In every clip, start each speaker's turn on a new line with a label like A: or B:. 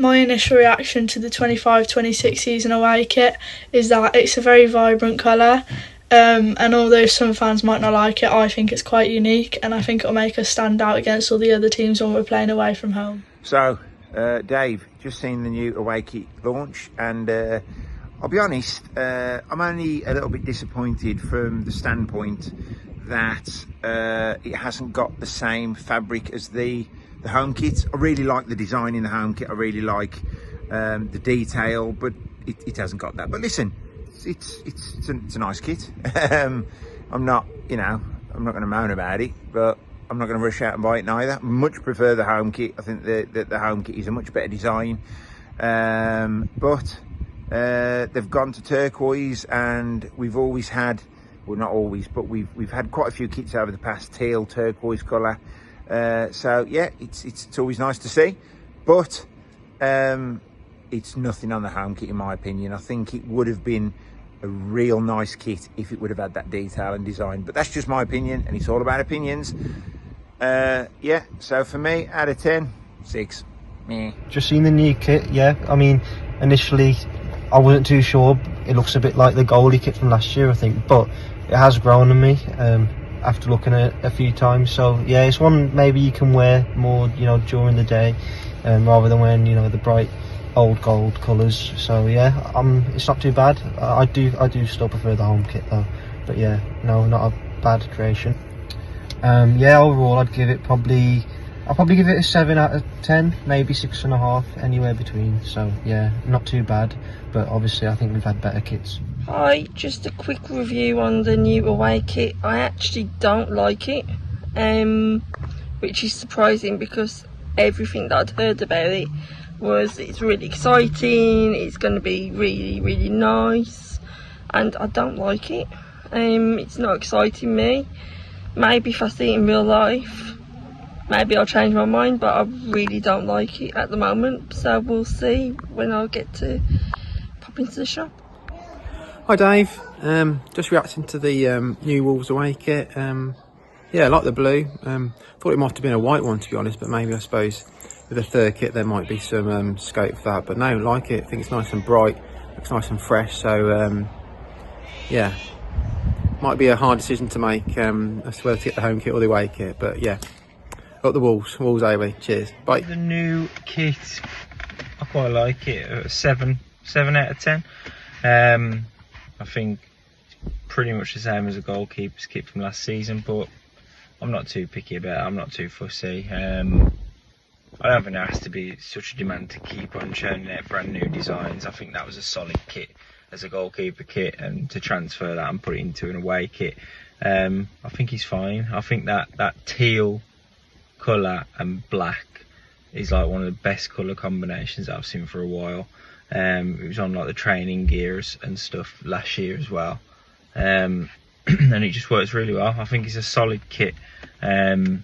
A: my initial reaction to the 25-26 season away kit is that it's a very vibrant colour, and although some fans might not like it, I think it's quite unique, and I think it'll make us stand out against all the other teams when we're playing away from home.
B: So, Dave, just seen the new away kit launch, and I'll be honest, I'm only a little bit disappointed from the standpoint that it hasn't got the same fabric as the home kit. I really like the design in the home kit. I really like the detail, but it hasn't got that. But listen, it's a nice kit. I'm not going to moan about it, but I'm not going to rush out and buy it neither. I much prefer the home kit. I think the home kit is a much better design. But they've gone to turquoise, and we've always had, well, not always, but we've had quite a few kits over the past, teal, turquoise colour. So yeah, it's always nice to see, but it's nothing on the home kit in my opinion. I think it would have been a real nice kit if it would have had that detail and design, but that's just my opinion, and it's all about opinions. Yeah, so for me, out of 10, 6. Meh.
C: Just seen the new kit, yeah. I mean, initially I wasn't too sure. It looks a bit like the goalie kit from last year, I think, but it has grown on me after looking at it a few times. So yeah, it's one maybe you can wear more, during the day, rather than wearing, the bright old gold colours. So yeah, it's not too bad. I do still prefer the home kit though, but yeah, no, not a bad creation. Yeah, overall I'll probably give it a 7 out of 10, maybe 6.5, anywhere between. So yeah, not too bad, but obviously I think we've had better kits.
D: Hi, just a quick review on the new away kit. I actually don't like it, which is surprising because everything that I'd heard about it was it's really exciting, it's going to be really, really nice, and I don't like it. It's not exciting me. Maybe if I see it in real life, maybe I'll change my mind, but I really don't like it at the moment, so we'll see when I get to pop into the shop.
E: Hi Dave, just reacting to the new Wolves away kit. Yeah, I like the blue. Thought it might have been a white one to be honest, but maybe I suppose with the third kit there might be some scope for that. But no, like it. I think it's nice and bright, looks nice and fresh. So yeah, might be a hard decision to make as to whether to get the home kit or the away kit. But yeah, got the Wolves away. Cheers, bye.
F: The new kit, I quite like it. 7 out of 10. I think it's pretty much the same as the goalkeeper's kit from last season, but I'm not too picky about it. I'm not too fussy. I don't think there has to be such a demand to keep on churning out brand new designs. I think that was a solid kit as a goalkeeper kit, and to transfer that and put it into an away kit, I think he's fine. I think that teal colour and black is like one of the best colour combinations that I've seen for a while. It was on like the training gears and stuff last year as well, and it just works really well. I think it's a solid kit, and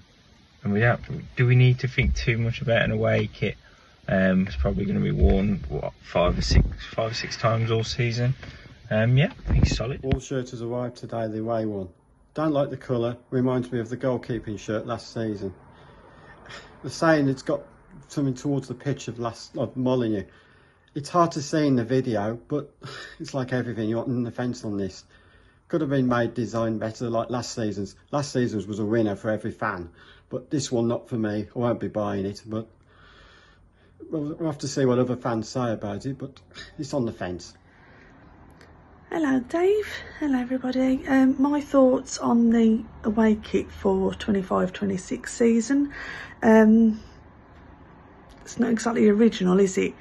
F: do we need to think too much about an away kit? It's probably going to be worn five or six times all season. Yeah, I think it's solid.
G: Wolves shirt has arrived today, the away one. Don't like the colour, reminds me of the goalkeeping shirt last season. The saying it's got something towards the pitch of Molyneux. It's hard to see in the video, but it's like everything, you're on the fence on this. Could have been made design better like last season's. Last season's was a winner for every fan, but this one not for me. I won't be buying it, but we'll have to see what other fans say about it, but it's on the fence.
H: Hello Dave, hello everybody. My thoughts on the away kit for 25-26 season. It's not exactly original, is it?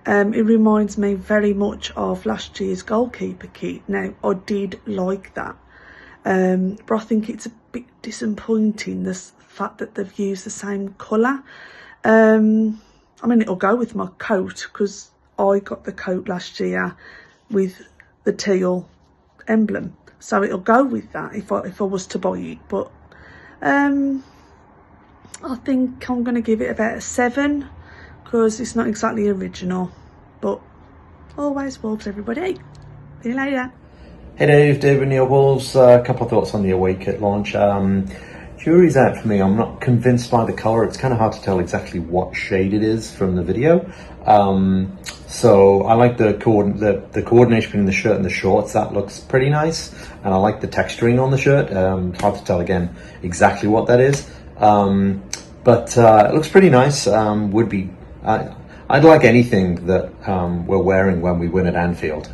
H: It reminds me very much of last year's goalkeeper kit. Now, I did like that, but I think it's a bit disappointing, the fact that they've used the same colour. I mean, it'll go with my coat, because I got the coat last year with the teal emblem, so it'll go with that if I was to buy it. But I think I'm going to give it about a 7, because it's not exactly original, but always Wolves, everybody. See you later.
I: Hey Dave, David Neil Wolves. A couple of thoughts on the away kit launch. jury's out for me. I'm not convinced by the colour. It's kind of hard to tell exactly what shade it is from the video. So I like the coordination between the shirt and the shorts. That looks pretty nice, and I like the texturing on the shirt. It's hard to tell again exactly what that is, but it looks pretty nice. I'd like anything that we're wearing when we win at Anfield.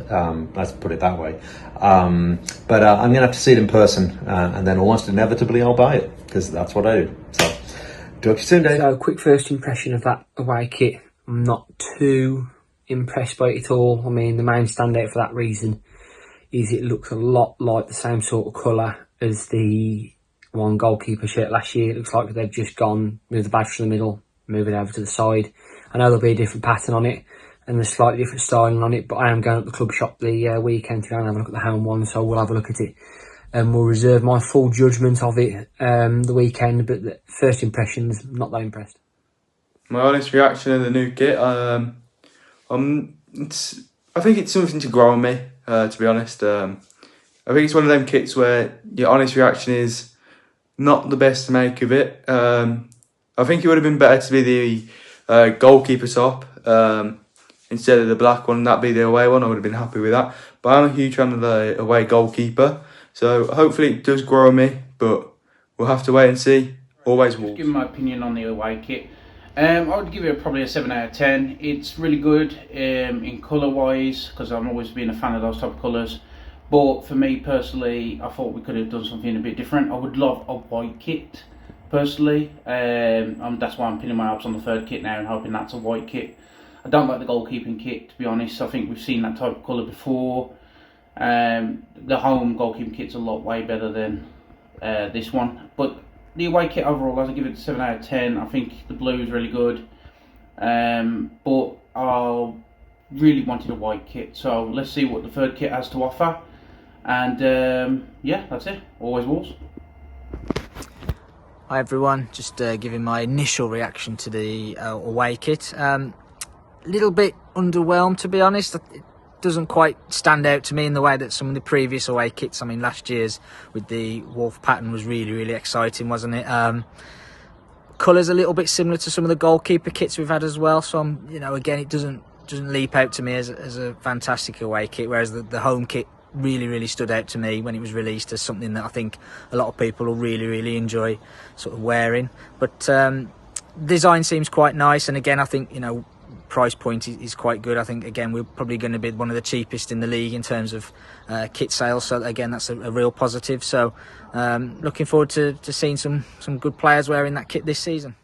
I: Let's put it that way. But I'm going to have to see it in person, and then almost inevitably I'll buy it, because that's what I do. So, talk to you soon, Dave.
J: So, quick first impression of that away kit. I'm not too impressed by it at all. I mean, the main standout for that reason is it looks a lot like the same sort of colour as the one goalkeeper shirt last year. It looks like they've just gone, move the badge from the middle, move it over to the side. I know there'll be a different pattern on it and a slightly different styling on it, but I am going up the club shop the weekend to go and have a look at the home one, so we'll have a look at it and we'll reserve my full judgment of it the weekend. But the first impressions, not that impressed.
K: My honest reaction to the new kit, I think it's something to grow on me, to be honest. I think it's one of them kits where your honest reaction is not the best to make of it. I think it would have been better to be the goalkeeper top instead of the black one. That'd be the away one. I would have been happy with that. But I'm a huge fan of the away goalkeeper, so hopefully it does grow on me, but we'll have to wait and see. Always Wolves.
L: Give my opinion on the away kit. I would give it probably a 7 out of 10. It's really good in colour wise, because I've always been a fan of those type of colours. But for me personally, I thought we could have done something a bit different. I would love a white kit personally. That's why I'm pinning my hopes on the third kit now and hoping that's a white kit. I don't like the goalkeeping kit, to be honest. I think we've seen that type of colour before. The home goalkeeping kit's a lot way better than this one. But the away kit overall, I'd give it a 7 out of 10. I think the blue is really good. But I really wanted a white kit. So let's see what the third kit has to offer. And yeah, that's it. Always Wolves.
M: Hi everyone, just giving my initial reaction to the away kit. A little bit underwhelmed, to be honest. It doesn't quite stand out to me in the way that some of the previous away kits. I mean, last year's with the wolf pattern was really exciting, wasn't it? Colours a little bit similar to some of the goalkeeper kits we've had as well. So again, it doesn't leap out to me as a fantastic away kit, whereas the home kit really stood out to me when it was released as something that I think a lot of people will really enjoy sort of wearing. But design seems quite nice, and again I think price point is quite good. I think again we're probably going to be one of the cheapest in the league in terms of kit sales, so again that's a real positive. So looking forward to seeing some good players wearing that kit this season.